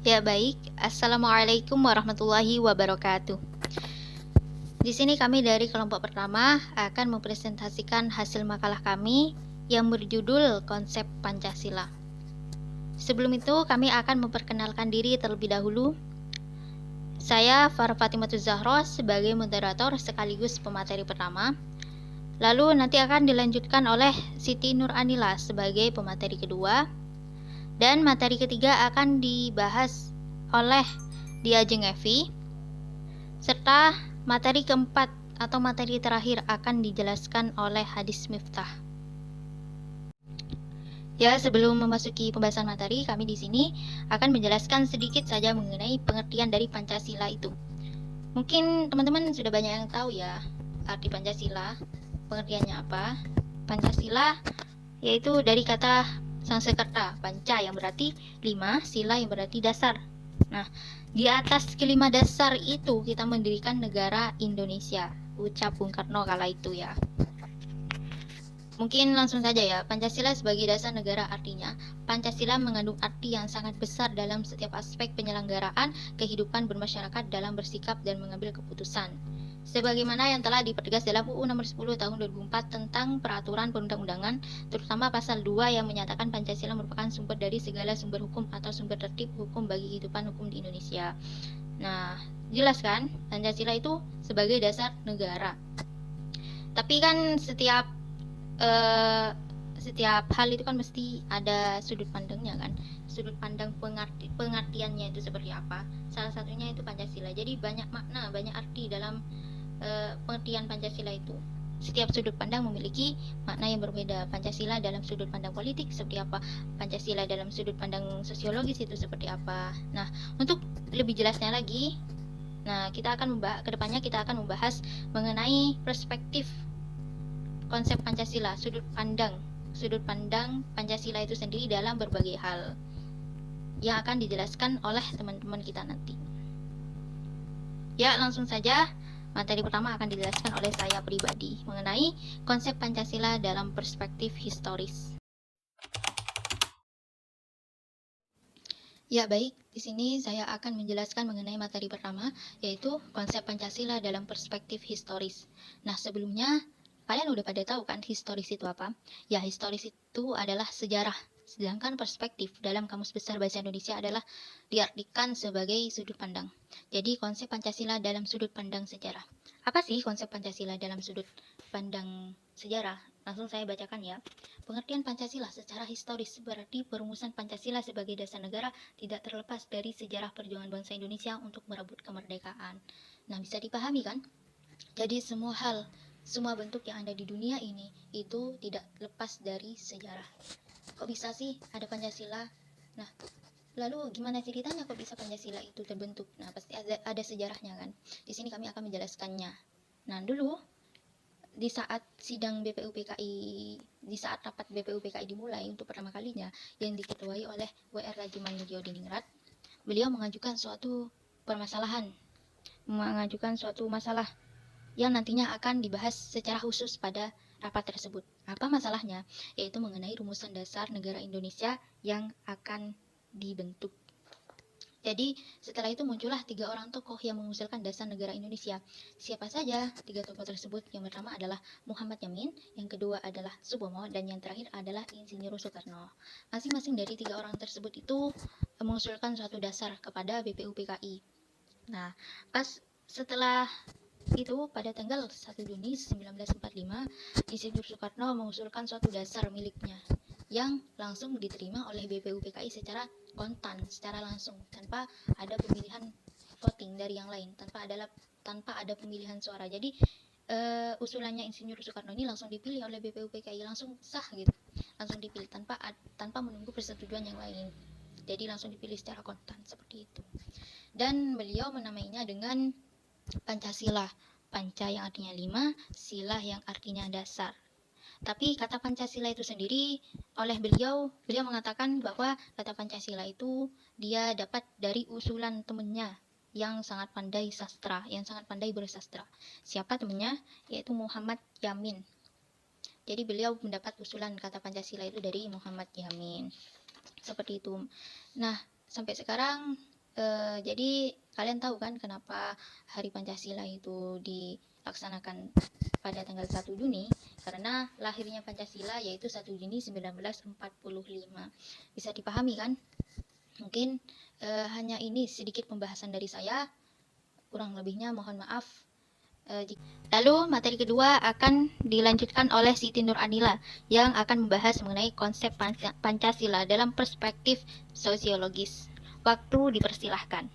Ya baik, Assalamualaikum warahmatullahi wabarakatuh. Di sini kami dari kelompok pertama akan mempresentasikan hasil makalah kami yang berjudul Konsep Pancasila. Sebelum itu kami akan memperkenalkan diri terlebih dahulu. Saya Farah Fatimatul Zahra sebagai moderator sekaligus pemateri pertama. Lalu nanti akan dilanjutkan oleh Siti Nur Anila sebagai pemateri kedua. Dan materi ketiga akan dibahas oleh Dia Jeng Evi, serta materi keempat atau materi terakhir akan dijelaskan oleh Hadis Miftah. Ya, sebelum memasuki pembahasan materi, kami di sini akan menjelaskan sedikit saja mengenai pengertian dari Pancasila itu. Mungkin teman-teman sudah banyak yang tahu ya arti Pancasila, pengertiannya apa. Pancasila yaitu dari kata Sanskerta, panca yang berarti 5, sila yang berarti dasar. Nah, di atas kelima dasar itu kita mendirikan negara Indonesia, ucap Bung Karno kala itu ya. Mungkin langsung saja ya, Pancasila sebagai dasar negara artinya, Pancasila mengandung arti yang sangat besar dalam setiap aspek penyelenggaraan kehidupan bermasyarakat dalam bersikap dan mengambil keputusan. Sebagaimana yang telah dipertegas dalam UU Nomor 10 Tahun 2004 tentang Peraturan Perundang-undangan, terutama pasal 2 yang menyatakan Pancasila merupakan sumber dari segala sumber hukum atau sumber tertib hukum bagi kehidupan hukum di Indonesia. Nah, jelas kan? Pancasila itu sebagai dasar negara. Tapi kan setiap hal itu kan mesti ada sudut pandangnya kan, sudut pandang pengertiannya itu seperti apa. Salah satunya itu Pancasila. Jadi banyak makna, banyak arti dalam pengertian Pancasila itu. Setiap sudut pandang memiliki makna yang berbeda. Pancasila dalam sudut pandang politik seperti apa, Pancasila dalam sudut pandang sosiologis itu seperti apa. Nah, untuk lebih jelasnya lagi, kita akan kedepannya kita akan membahas mengenai perspektif konsep Pancasila, sudut pandang Pancasila itu sendiri dalam berbagai hal yang akan dijelaskan oleh teman-teman kita nanti. Ya, langsung saja. Materi pertama akan dijelaskan oleh saya pribadi mengenai konsep Pancasila dalam perspektif historis. Ya, baik. Di sini saya akan menjelaskan mengenai materi pertama, yaitu konsep Pancasila dalam perspektif historis. Nah, sebelumnya kalian udah pada tahu kan historis itu apa? Ya, historis itu adalah sejarah. Sedangkan perspektif dalam Kamus Besar Bahasa Indonesia adalah diartikan sebagai sudut pandang. Jadi konsep Pancasila dalam sudut pandang sejarah. Apa sih konsep Pancasila dalam sudut pandang sejarah? Langsung saya bacakan ya. Pengertian Pancasila secara historis berarti perumusan Pancasila sebagai dasar negara tidak terlepas dari sejarah perjuangan bangsa Indonesia untuk merebut kemerdekaan. Nah, bisa dipahami kan? Jadi semua hal, semua bentuk yang ada di dunia ini itu tidak lepas dari sejarah. Kok bisa sih ada Pancasila? Nah, lalu gimana ceritanya kok bisa Pancasila itu terbentuk? Nah, pasti ada sejarahnya kan. Di sini kami akan menjelaskannya. Nah, dulu di saat sidang BPUPKI, di saat rapat BPUPKI dimulai untuk pertama kalinya yang diketuai oleh WR Rajiman Diningrat, beliau mengajukan suatu masalah yang nantinya akan dibahas secara khusus pada rapat tersebut. Apa masalahnya? Yaitu mengenai rumusan dasar negara Indonesia yang akan dibentuk. Jadi setelah itu muncullah 3 orang tokoh yang mengusulkan dasar negara Indonesia. Siapa saja 3 tokoh tersebut? Yang pertama adalah Muhammad Yamin, yang kedua adalah Subomo, dan yang terakhir adalah Insinyur Soekarno. Masing-masing dari 3 orang tersebut itu mengusulkan suatu dasar kepada BPUPKI. Nah, pas setelah itu pada tanggal 1 Juni 1945, Insinyur Soekarno mengusulkan suatu dasar miliknya yang langsung diterima oleh BPUPKI secara kontan, secara langsung, tanpa ada pemilihan voting dari yang lain, tanpa ada pemilihan suara. Jadi usulannya Insinyur Soekarno ini langsung dipilih oleh BPUPKI, langsung sah gitu, langsung dipilih tanpa menunggu persetujuan yang lain. Jadi langsung dipilih secara kontan seperti itu. Dan beliau menamainya dengan Pancasila. Panca yang artinya 5, sila yang artinya dasar. Tapi kata Pancasila itu sendiri oleh beliau mengatakan bahwa kata Pancasila itu dia dapat dari usulan temannya yang sangat pandai sastra, yang sangat pandai bersastra. Siapa temannya? Yaitu Muhammad Yamin. Jadi beliau mendapat usulan kata Pancasila itu dari Muhammad Yamin. Seperti itu. Nah, sampai sekarang Jadi kalian tahu kan kenapa Hari Pancasila itu dilaksanakan pada tanggal 1 Juni? Karena lahirnya Pancasila yaitu 1 Juni 1945. Bisa dipahami kan? Mungkin hanya ini sedikit pembahasan dari saya, kurang lebihnya mohon maaf. Lalu materi kedua akan dilanjutkan oleh Siti Nur Anila yang akan membahas mengenai konsep Pancasila dalam perspektif sosiologis. Waktu dipersilahkan.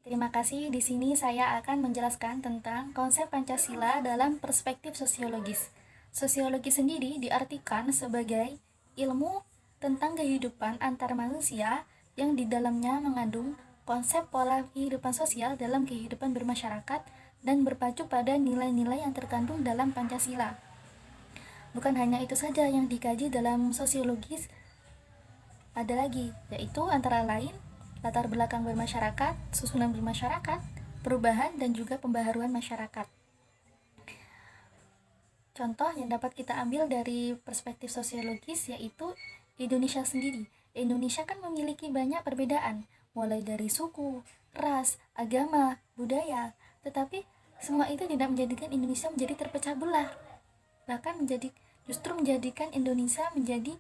Terima kasih. Di sini saya akan menjelaskan tentang konsep Pancasila dalam perspektif sosiologis. Sosiologi sendiri diartikan sebagai ilmu tentang kehidupan antar manusia yang di dalamnya mengandung konsep pola kehidupan sosial dalam kehidupan bermasyarakat dan berpacu pada nilai-nilai yang terkandung dalam Pancasila. Bukan hanya itu saja yang dikaji dalam sosiologis, ada lagi, yaitu antara lain latar belakang bermasyarakat, susunan bermasyarakat, perubahan, dan juga pembaharuan masyarakat. Contoh yang dapat kita ambil dari perspektif sosiologis yaitu Indonesia sendiri. Indonesia kan memiliki banyak perbedaan, mulai dari suku, ras, agama, budaya, tetapi semua itu tidak menjadikan Indonesia menjadi terpecah belah. Bahkan justru menjadikan Indonesia menjadi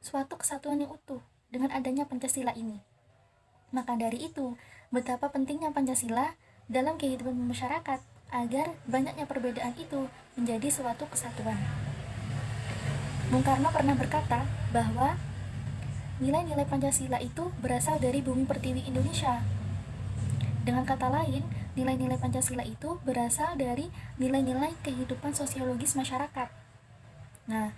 suatu kesatuan yang utuh dengan adanya Pancasila ini. Maka dari itu, betapa pentingnya Pancasila dalam kehidupan masyarakat agar banyaknya perbedaan itu menjadi suatu kesatuan. Bung Karno pernah berkata bahwa nilai-nilai Pancasila itu berasal dari bumi pertiwi Indonesia. Dengan kata lain, nilai-nilai Pancasila itu berasal dari nilai-nilai kehidupan sosiologis masyarakat. Nah,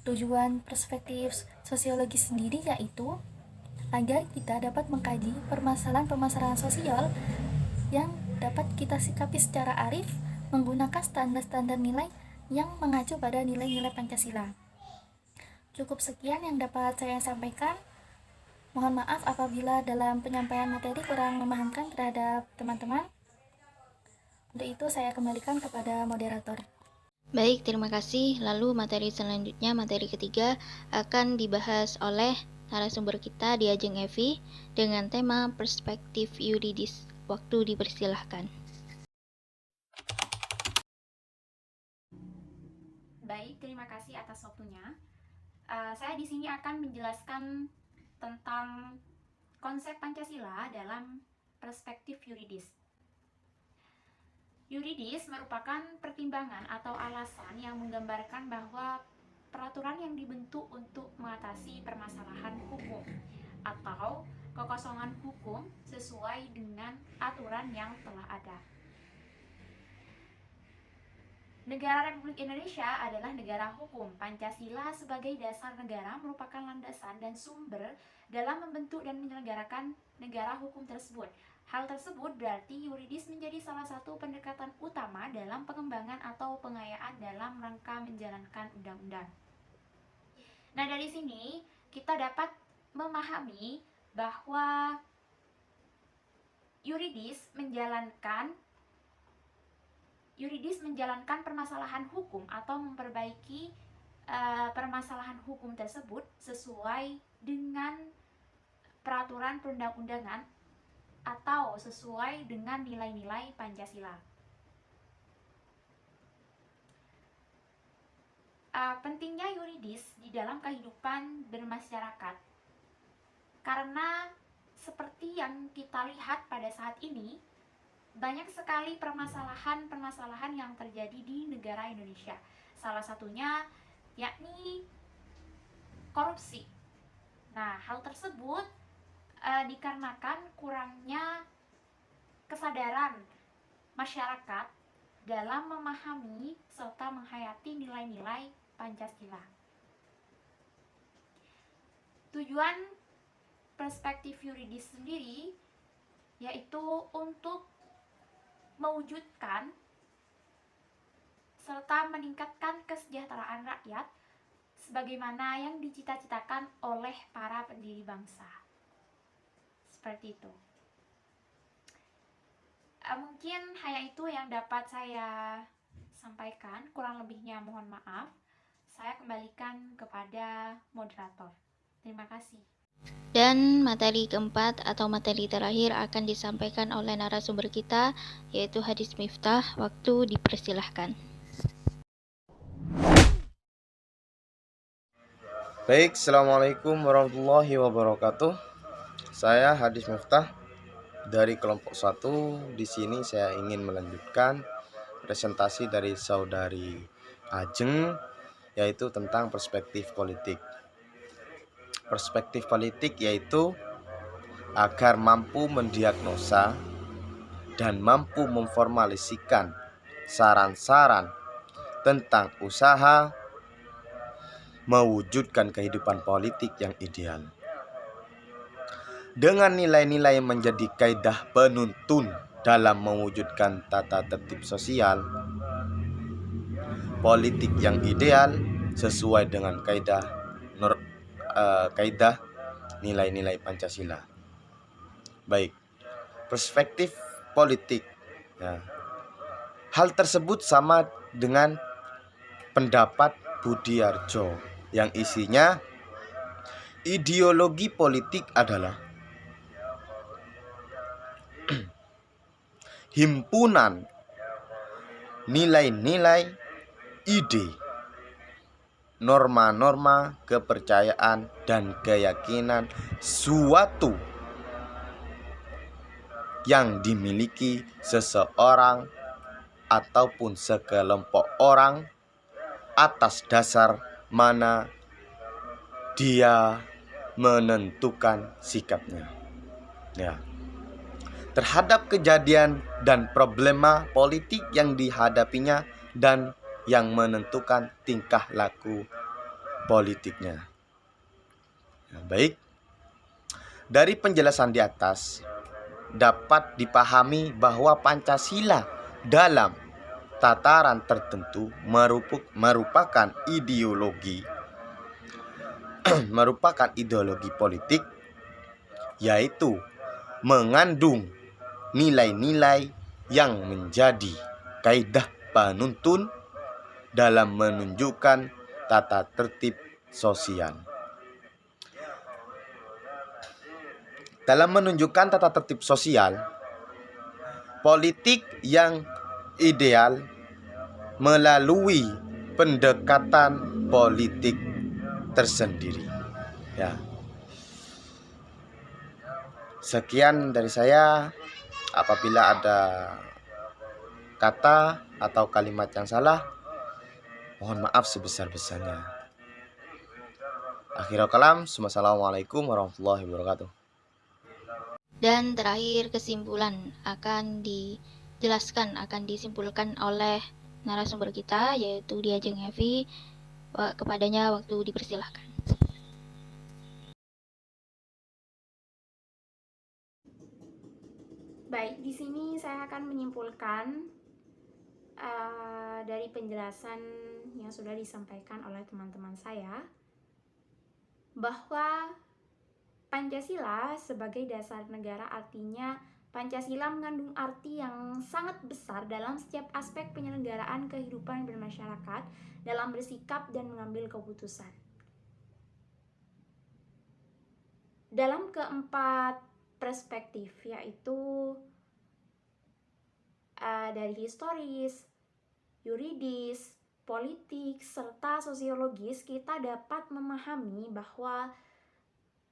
tujuan perspektif sosiologis sendiri yaitu agar kita dapat mengkaji permasalahan-permasalahan sosial yang dapat kita sikapi secara arif menggunakan standar-standar nilai yang mengacu pada nilai-nilai Pancasila. Cukup sekian yang dapat saya sampaikan. Mohon maaf apabila dalam penyampaian materi kurang memahamkan terhadap teman-teman. Untuk itu saya kembalikan kepada moderator. Baik, terima kasih. Lalu materi selanjutnya, materi ketiga, akan dibahas oleh narasumber kita Diajeng Evi dengan tema perspektif yuridis. Waktu dipersilahkan. Baik, terima kasih atas waktunya. Saya di sini akan menjelaskan tentang konsep Pancasila dalam perspektif yuridis. Yuridis merupakan pertimbangan atau alasan yang menggambarkan bahwa peraturan yang dibentuk untuk mengatasi permasalahan hukum atau kekosongan hukum sesuai dengan aturan yang telah ada. Negara Republik Indonesia adalah negara hukum. Pancasila sebagai dasar negara merupakan landasan dan sumber dalam membentuk dan menyelenggarakan negara hukum tersebut. Hal tersebut berarti yuridis menjadi salah satu pendekatan utama dalam pengembangan atau pengayaan dalam rangka menjalankan undang-undang. Nah, dari sini kita dapat memahami bahwa yuridis menjalankan permasalahan hukum atau memperbaiki permasalahan hukum tersebut sesuai dengan peraturan perundang-undangan atau sesuai dengan nilai-nilai Pancasila. Pentingnya yuridis di dalam kehidupan bermasyarakat karena seperti yang kita lihat pada saat ini, banyak sekali permasalahan-permasalahan yang terjadi di negara Indonesia. Salah satunya yakni korupsi. Nah, hal tersebut dikarenakan kurangnya kesadaran masyarakat dalam memahami serta menghayati nilai-nilai Pancasila. Tujuan perspektif yuridis sendiri yaitu untuk mewujudkan serta meningkatkan kesejahteraan rakyat sebagaimana yang dicita-citakan oleh para pendiri bangsa. Seperti itu. Mungkin hanya itu yang dapat saya sampaikan, kurang lebihnya mohon maaf. Saya kembalikan kepada moderator. Terima kasih. Dan materi keempat atau materi terakhir akan disampaikan oleh narasumber kita, yaitu Hadis Miftah. Waktu dipersilahkan. Baik, Assalamualaikum warahmatullahi wabarakatuh. Saya Hadis Miftah dari kelompok 1. Di sini saya ingin melanjutkan presentasi dari saudari Ajeng, yaitu tentang perspektif politik. Perspektif politik yaitu agar mampu mendiagnosa dan mampu memformalisasikan saran-saran tentang usaha mewujudkan kehidupan politik yang ideal. Dengan nilai-nilai menjadi kaidah penuntun dalam mewujudkan tata tertib sosial, politik yang ideal sesuai dengan kaidah nilai-nilai Pancasila. Baik, perspektif politik. Ya. Hal tersebut sama dengan pendapat Budiarjo yang isinya ideologi politik adalah himpunan nilai-nilai, ide, norma-norma, kepercayaan, dan keyakinan suatu yang dimiliki seseorang ataupun sekelompok orang atas dasar mana dia menentukan sikapnya, ya, terhadap kejadian dan problema politik yang dihadapinya dan yang menentukan tingkah laku politiknya. Ya, baik, dari penjelasan di atas dapat dipahami bahwa Pancasila dalam tataran tertentu merupakan ideologi politik, yaitu mengandung nilai-nilai yang menjadi kaidah penuntun dalam menunjukkan tata tertib sosial. Dalam menunjukkan tata tertib sosial, politik yang ideal melalui pendekatan politik tersendiri. Ya. Sekian dari saya. Apabila ada kata atau kalimat yang salah, mohon maaf sebesar-besarnya. Akhirul kalam, wassalamualaikum warahmatullahi wabarakatuh. Dan terakhir, kesimpulan akan disimpulkan oleh narasumber kita, yaitu Diajeng Heavy. Kepadanya waktu dipersilahkan. Baik, di sini saya akan menyimpulkan dari penjelasan yang sudah disampaikan oleh teman-teman saya bahwa Pancasila sebagai dasar negara, artinya Pancasila mengandung arti yang sangat besar dalam setiap aspek penyelenggaraan kehidupan bermasyarakat dalam bersikap dan mengambil keputusan. Dalam keempat perspektif, yaitu dari historis, yuridis, politik, serta sosiologis, kita dapat memahami bahwa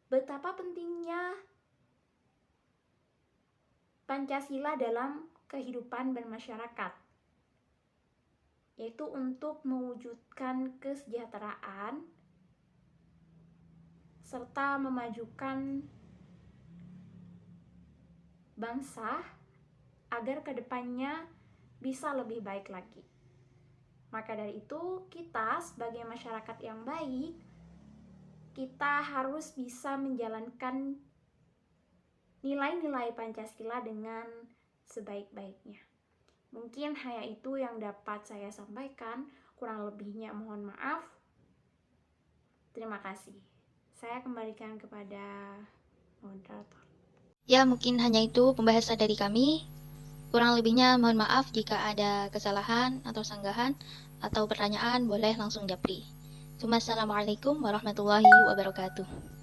betapa pentingnya Pancasila dalam kehidupan bermasyarakat, yaitu untuk mewujudkan kesejahteraan serta memajukan bangsa agar kedepannya bisa lebih baik lagi. Maka dari itu, kita sebagai masyarakat yang baik, kita harus bisa menjalankan nilai-nilai Pancasila dengan sebaik-baiknya. Mungkin hanya itu yang dapat saya sampaikan, kurang lebihnya mohon maaf. Terima kasih. Saya kembalikan kepada moderator. Ya, mungkin hanya itu pembahasan dari kami. Kurang lebihnya mohon maaf jika ada kesalahan atau sanggahan atau pertanyaan, boleh langsung japri. Assalamualaikum warahmatullahi wabarakatuh.